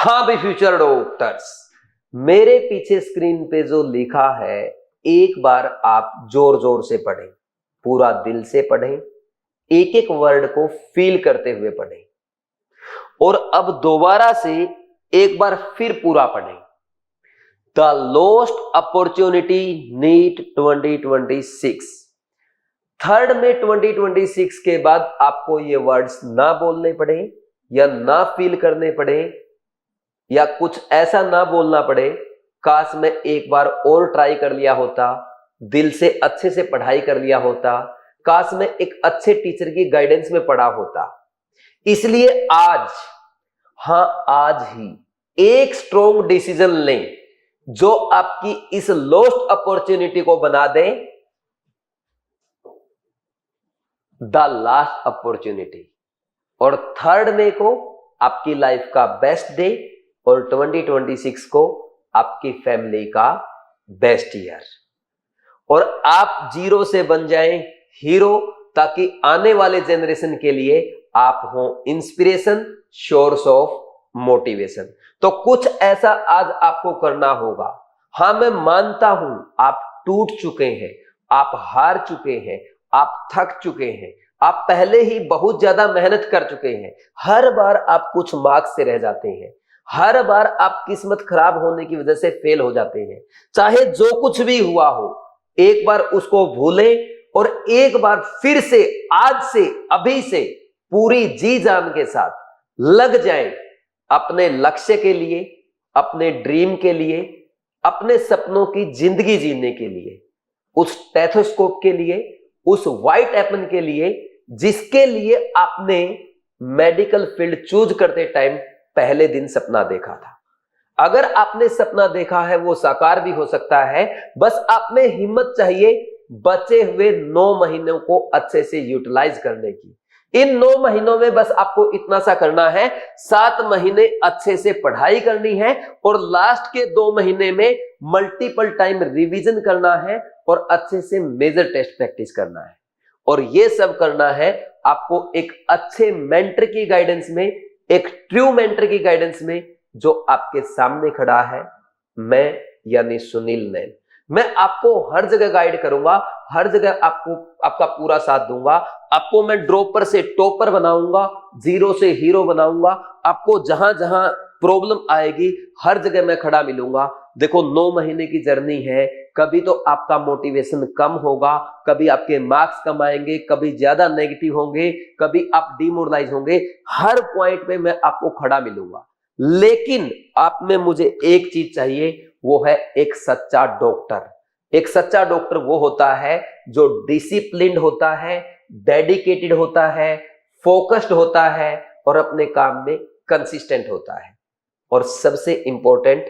हाँ भी future doctors, मेरे पीछे स्क्रीन पे जो लिखा है एक बार आप जोर जोर से पढ़ें, पूरा दिल से पढ़ें, एक एक वर्ड को फील करते हुए पढ़ें और अब दोबारा से एक बार फिर पूरा पढ़ें। The lost opportunity NEET 2026। Third में 2026 के बाद आपको ये वर्ड्स ना बोलने पड़े या ना फील करने पड़े या कुछ ऐसा ना बोलना पड़े, काश मैं एक बार और ट्राई कर लिया होता, दिल से अच्छे से पढ़ाई कर लिया होता, काश मैं एक अच्छे टीचर की गाइडेंस में पढ़ा होता। इसलिए आज, हां आज ही एक स्ट्रॉन्ग डिसीजन लें जो आपकी इस लॉस्ट अपॉर्चुनिटी को बना दे द लास्ट अपॉर्चुनिटी, और थर्ड में को आपकी लाइफ का बेस्ट डे और 2026 को आपकी फैमिली का बेस्ट ईयर, और आप जीरो से बन जाएं हीरो, ताकि आने वाले जनरेशन के लिए आप हो इंस्पिरेशन, सोर्स ऑफ मोटिवेशन। तो कुछ ऐसा आज आपको करना होगा। हां मैं मानता हूं आप टूट चुके हैं, आप हार चुके हैं, आप थक चुके हैं, आप पहले ही बहुत ज्यादा मेहनत कर चुके हैं, हर बार आप कुछ मार्क्स से रह जाते हैं, हर बार आप किस्मत खराब होने की वजह से फेल हो जाते हैं। चाहे जो कुछ भी हुआ हो, एक बार उसको भूलें और एक बार फिर से आज से अभी से पूरी जी जान के साथ लग जाएं अपने लक्ष्य के लिए, अपने ड्रीम के लिए, अपने सपनों की जिंदगी जीने के लिए, उस स्टेथोस्कोप के लिए, उस व्हाइट एप्पल के लिए जिसके लिए आपने मेडिकल फील्ड चूज करते टाइम पहले दिन सपना देखा था। अगर आपने सपना देखा है वो साकार भी हो सकता है, बस आप में हिम्मत चाहिए बचे हुए 9 महीनों को अच्छे से यूटिलाइज करने की। इन 9 महीनों में बस आपको इतना सा करना है, 7 महीने अच्छे से पढ़ाई करनी है और लास्ट के 2 महीने में मल्टीपल टाइम रिवीजन करना है और अच्छे से मेजर टेस्ट प्रैक्टिस करना है। और ये सब करना है आपको एक अच्छे मेंटर की गाइडेंस में, एक ट्रू मेंटर की गाइडेंस में, जो आपके सामने खड़ा है, मैं यानी सुनील नैन। मैं आपको हर जगह गाइड करूंगा, हर जगह आपको आपका पूरा साथ दूंगा, आपको मैं ड्रॉपर से टॉपर बनाऊंगा, जीरो से हीरो बनाऊंगा। आपको जहां जहां प्रॉब्लम आएगी हर जगह मैं खड़ा मिलूंगा। देखो 9 महीने की जर्नी है, कभी तो आपका मोटिवेशन कम होगा, कभी आपके मार्क्स कम आएंगे, कभी ज्यादा नेगेटिव होंगे, कभी आप डिमोरलाइज होंगे, हर पॉइंट पे मैं आपको खड़ा मिलूंगा। लेकिन आप में मुझे एक चीज चाहिए, वो है एक सच्चा डॉक्टर। एक सच्चा डॉक्टर वो होता है जो डिसिप्लिन्ड होता है, डेडिकेटेड होता है, फोकस्ड होता है और अपने काम में कंसिस्टेंट होता है, और सबसे इंपॉर्टेंट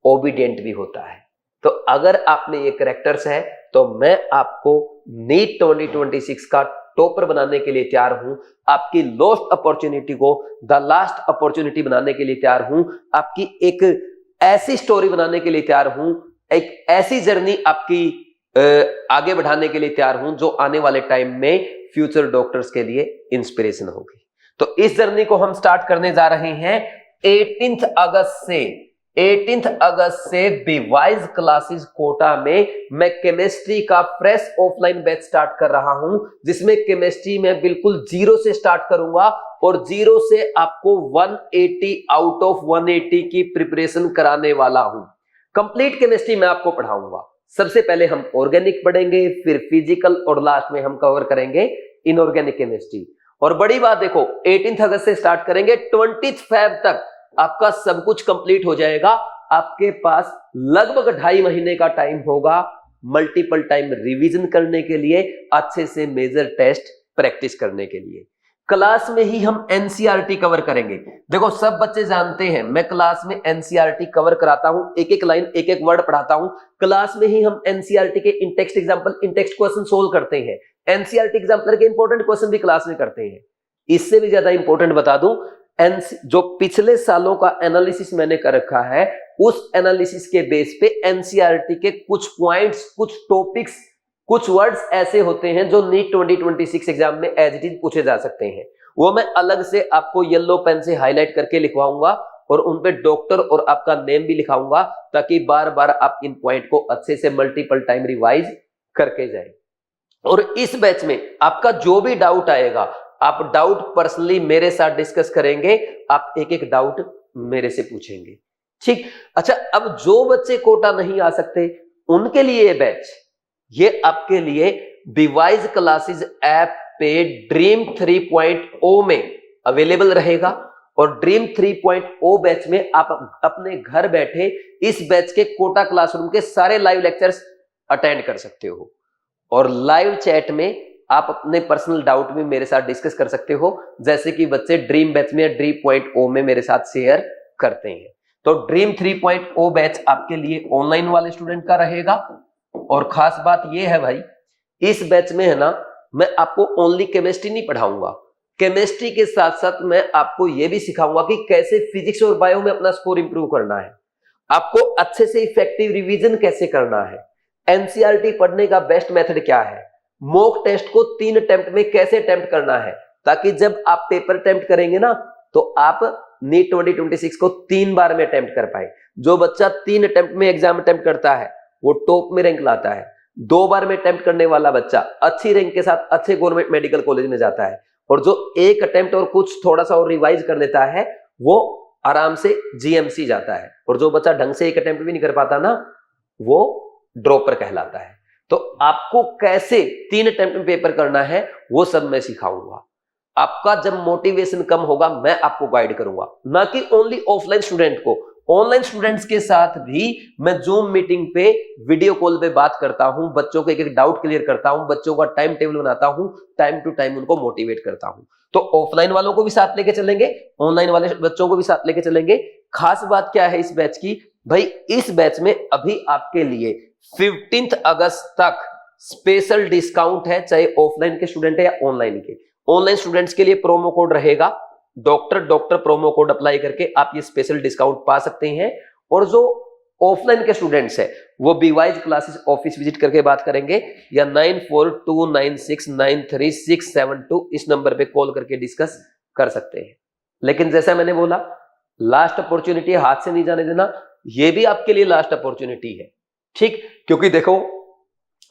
ओबीडिएंट भी होता है। तो अगर आप में ये कैरेक्टर्स है तो मैं आपको नीट 2026 का टॉपर बनाने के लिए तैयार हूं, आपकी लॉस्ट अपॉर्चुनिटी को द लास्ट अपॉर्चुनिटी बनाने के लिए तैयार हूं, आपकी एक ऐसी स्टोरी बनाने के लिए तैयार हूं, एक ऐसी जर्नी आपकी आगे बढ़ाने के लिए तैयार हूं जो आने वाले टाइम में फ्यूचर डॉक्टर्स के लिए इंस्पिरेशन होगी। तो इस जर्नी को हम स्टार्ट करने जा रहे हैं 18 अगस्त से बीवाइज क्लासेस कोटा में मैं केमिस्ट्री का फ्रेश ऑफलाइन बैच स्टार्ट कर रहा हूं, जिसमें केमिस्ट्री में बिल्कुल जीरो से स्टार्ट करूंगा और जीरो से आपको 180 आउट ऑफ 180 की प्रिपरेशन कराने वाला हूं। कंप्लीट केमिस्ट्री मैं आपको पढ़ाऊंगा। सबसे पहले हम ऑर्गेनिक पढ़ेंगे, फिर फिजिकल और लास्ट में हम कवर करेंगे इनऑर्गेनिक केमिस्ट्री। और बड़ी बात देखो, 18 अगस्त से स्टार्ट करेंगे, 20 फेब तक आपका सब कुछ कंप्लीट हो जाएगा। आपके पास लगभग 2.5 महीने का टाइम होगा मल्टीपल टाइम रिवीजन करने के लिए, अच्छे से मेजर टेस्ट प्रैक्टिस करने के लिए। क्लास में ही हम एनसीईआरटी कवर करेंगे। देखो सब बच्चे जानते हैं मैं क्लास में एनसीईआरटी कवर कराता हूं, एक एक लाइन एक एक वर्ड पढ़ाता हूं। क्लास में ही हम एनसीईआरटी के in text example, in text question solve करते हैं। एनसीईआरटी एग्जांपल के इंपॉर्टेंट क्वेश्चन भी क्लास में करते हैं। इससे भी ज्यादा इंपॉर्टेंट बता दूं, जो पिछले सालों का एनालिसिस मैंने कर रखा है, उस एनालिसिस के बेस पे एनसीईआरटी के कुछ पॉइंट्स, कुछ टॉपिक्स, कुछ वर्ड्स ऐसे होते हैं जो नीट 2026 एग्जाम में एज इट इज पूछे जा सकते हैं। वो मैं अलग से आपको येलो पेन से हाईलाइट करके लिखवाऊंगा और उन पे डॉक्टर और आपका नेम भी लिखाऊंगा, ताकि बार बार आप इन पॉइंट को अच्छे से मल्टीपल टाइम रिवाइज करके जाए। और इस बैच में आपका जो भी डाउट आएगा, आप डाउट पर्सनली मेरे साथ डिस्कस करेंगे, आप एक एक डाउट मेरे से पूछेंगे, ठीक। अच्छा, अब जो बच्चे कोटा नहीं आ सकते उनके लिए ये बैच, ये आपके लिए डिवाइस क्लासेस ऐप पे ड्रीम 3.0 में अवेलेबल रहेगा। और ड्रीम 3.0 बैच में आप अपने घर बैठे इस बैच के कोटा क्लासरूम के सारे लाइव लेक्चर्स अटेंड कर सकते हो, और लाइव चैट में आप अपने पर्सनल डाउट भी मेरे साथ डिस्कस कर सकते हो, जैसे कि बच्चे ड्रीम बैच में ड्रीम 3.0 में मेरे साथ शेयर करते हैं। तो ड्रीम 3.0 बैच आपके लिए ऑनलाइन वाले स्टूडेंट का रहेगा। और खास बात यह है भाई, इस बैच में है ना, मैं आपको ओनली केमिस्ट्री नहीं पढ़ाऊंगा, केमिस्ट्री के साथ साथ मैं आपको यह भी सिखाऊंगा कि कैसे फिजिक्स और बायो में अपना स्कोर इंप्रूव करना है, आपको अच्छे से इफेक्टिव रिवीजन कैसे करना है, एनसीईआरटी पढ़ने का बेस्ट मेथड क्या है, मॉक टेस्ट को 3 अटेम्प्ट में कैसे अटेम्प्ट करना है, ताकि जब आप पेपर अटेम्प्ट करेंगे ना तो आप नीट 2026 को 3 बार में अटेम्प्ट कर पाए। जो बच्चा 3 अटेम्प्ट में एग्जाम अटेम्प्ट करता है वो टॉप में रैंक लाता है। 2 बार में अटेम्प्ट करने वाला बच्चा अच्छी रैंक के साथ अच्छे गवर्नमेंट मेडिकल कॉलेज में जाता है। और जो एक अटेम्प्ट और कुछ थोड़ा सा और रिवाइज कर लेता है वो आराम से जीएमसी जाता है। और जो बच्चा ढंग से एक अटेम्प्ट भी नहीं कर पाता ना, वो ड्रॉपर कहलाता है। तो आपको कैसे 3 अटेम्प्ट में पेपर करना है वो सब मैं सिखाऊंगा। आपका जब मोटिवेशन कम होगा मैं आपको गाइड करूंगा, ना कि ओनली ऑफलाइन स्टूडेंट को, ऑनलाइन स्टूडेंट्स के साथ भी मैं जूम मीटिंग पे वीडियो कॉल पे बात करता हूं, बच्चों को एक एक डाउट क्लियर करता हूं, बच्चों का टाइम टेबल बनाता हूं, टाइम टू टाइम उनको मोटिवेट करता हूं। तो ऑफलाइन वालों को भी साथ लेके चलेंगे, ऑनलाइन वाले बच्चों को भी साथ लेके चलेंगे। खास बात क्या है इस बैच की भाई, इस बैच में अभी आपके लिए 15 अगस्त तक स्पेशल डिस्काउंट है, चाहे ऑफलाइन के स्टूडेंट है या ऑनलाइन के। ऑनलाइन स्टूडेंट्स के लिए प्रोमो कोड रहेगा डॉक्टर प्रोमो कोड अप्लाई करके आप ये स्पेशल डिस्काउंट पा सकते हैं। और जो ऑफलाइन के स्टूडेंट्स है वो बीवाइज क्लासेस ऑफिस विजिट करके बात करेंगे, या 9429693672 इस नंबर पे कॉल करके डिस्कस कर सकते हैं। लेकिन जैसा मैंने बोला, लास्ट अपॉर्चुनिटी हाथ से नहीं जाने देना, ये भी आपके लिए लास्ट अपॉर्चुनिटी है, ठीक। क्योंकि देखो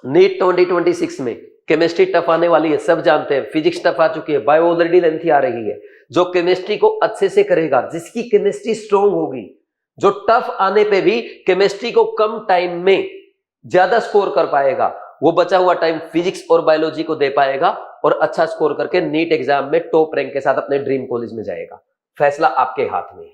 नीट 2026 में केमिस्ट्री टफ आने वाली है, सब जानते हैं, फिजिक्स टफ आ चुकी है, बायो ऑलरेडी लेंथी आ रही है। जो केमिस्ट्री को अच्छे से करेगा, जिसकी केमिस्ट्री स्ट्रॉन्ग होगी, जो टफ आने पे भी केमिस्ट्री को कम टाइम में ज्यादा स्कोर कर पाएगा, वो बचा हुआ टाइम फिजिक्स और बायोलॉजी को दे पाएगा और अच्छा स्कोर करके नीट एग्जाम में टॉप रैंक के साथ अपने ड्रीम कॉलेज में जाएगा। फैसला आपके हाथ में है,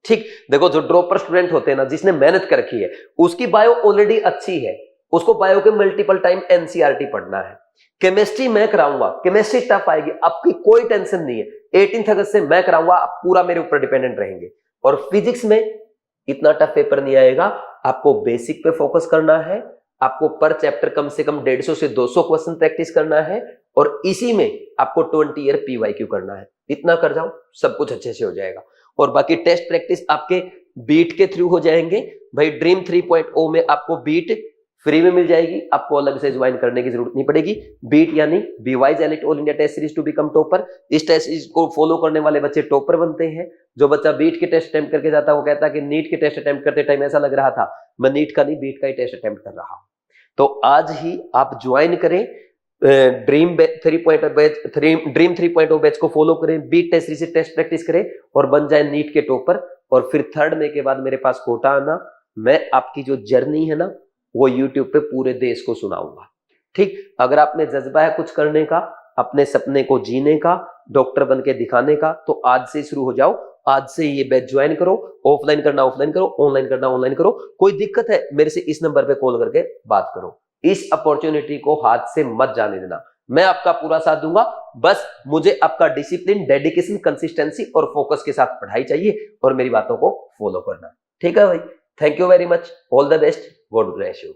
ठीक। देखो जो ड्रॉपर स्टूडेंट होते हैं ना, जिसने मेहनत कर रखी है, उसकी बायो ऑलरेडी अच्छी है, उसको बायो के मल्टीपल टाइम एनसीईआरटी पढ़ना है। केमिस्ट्री मैं कराऊंगा, केमिस्ट्री टफ आएगी, आपकी कोई टेंशन नहीं है, 18 अगस्त से मैं कराऊंगा, आप पूरा मेरे ऊपर डिपेंडेंट रहेंगे। और फिजिक्स में इतना टफ पेपर नहीं आएगा, आपको बेसिक पे फोकस करना है, आपको पर चैप्टर कम से कम 150 से 200 क्वेश्चन प्रैक्टिस करना है, और इसी में आपको 20 ईयर पीवाईक्यू करना है। इतना कर जाओ, सब कुछ अच्छे से हो जाएगा। और बाकी टेस्ट प्रैक्टिस आपके बीट के थ्रू हो जाएंगे भाई। ड्रीम 3.0 में आपको बीट फ्री में मिल जाएगी, आपको अलग से ज्वाइन करने की जरूरत नहीं पड़ेगी। बीट यानी बीवाइज elite all India test series to become topper. इस टेस्ट सीरीज को फॉलो करने वाले बच्चे टॉपर बनते हैं। जो बच्चा बीट के टेस्ट अटेम्प्ट करके जाता है वो कहता है कि नीट के टेस्ट अटेम्प्ट करते टाइम ऐसा लग रहा था मैं नीट का नहीं बीट का ही टेस्ट अटेम्प्ट कर रहा हूं। तो आज ही आप ज्वाइन करें ड्रीम 3.0 बैच को फॉलो करें, बीट टेस्ट सीरीज से टेस्ट प्रैक्टिस करें और बन जाए नीट के टॉपर। और फिर 3rd मई के बाद मेरे पास कोटा आना, मैं आपकी जो जर्नी है ना वो YouTube पे पूरे देश को सुनाऊंगा, ठीक। अगर आप में जज्बा है कुछ करने का, अपने सपने को जीने का, डॉक्टर बन के दिखाने का, तो आज से शुरू हो जाओ। आज से ये बैच ज्वाइन करो। ऑफलाइन करना ऑफलाइन करो, ऑनलाइन करना ऑनलाइन करो। कोई दिक्कत है मेरे से इस नंबर पे कॉल करके बात करो। इस अपॉर्चुनिटी को हाथ से मत जाने देना, मैं आपका पूरा साथ दूंगा। बस मुझे आपका डिसिप्लिन, डेडिकेशन, कंसिस्टेंसी और फोकस के साथ पढ़ाई चाहिए और मेरी बातों को फॉलो करना, ठीक है भाई। Thank you very much, all the best, God bless you.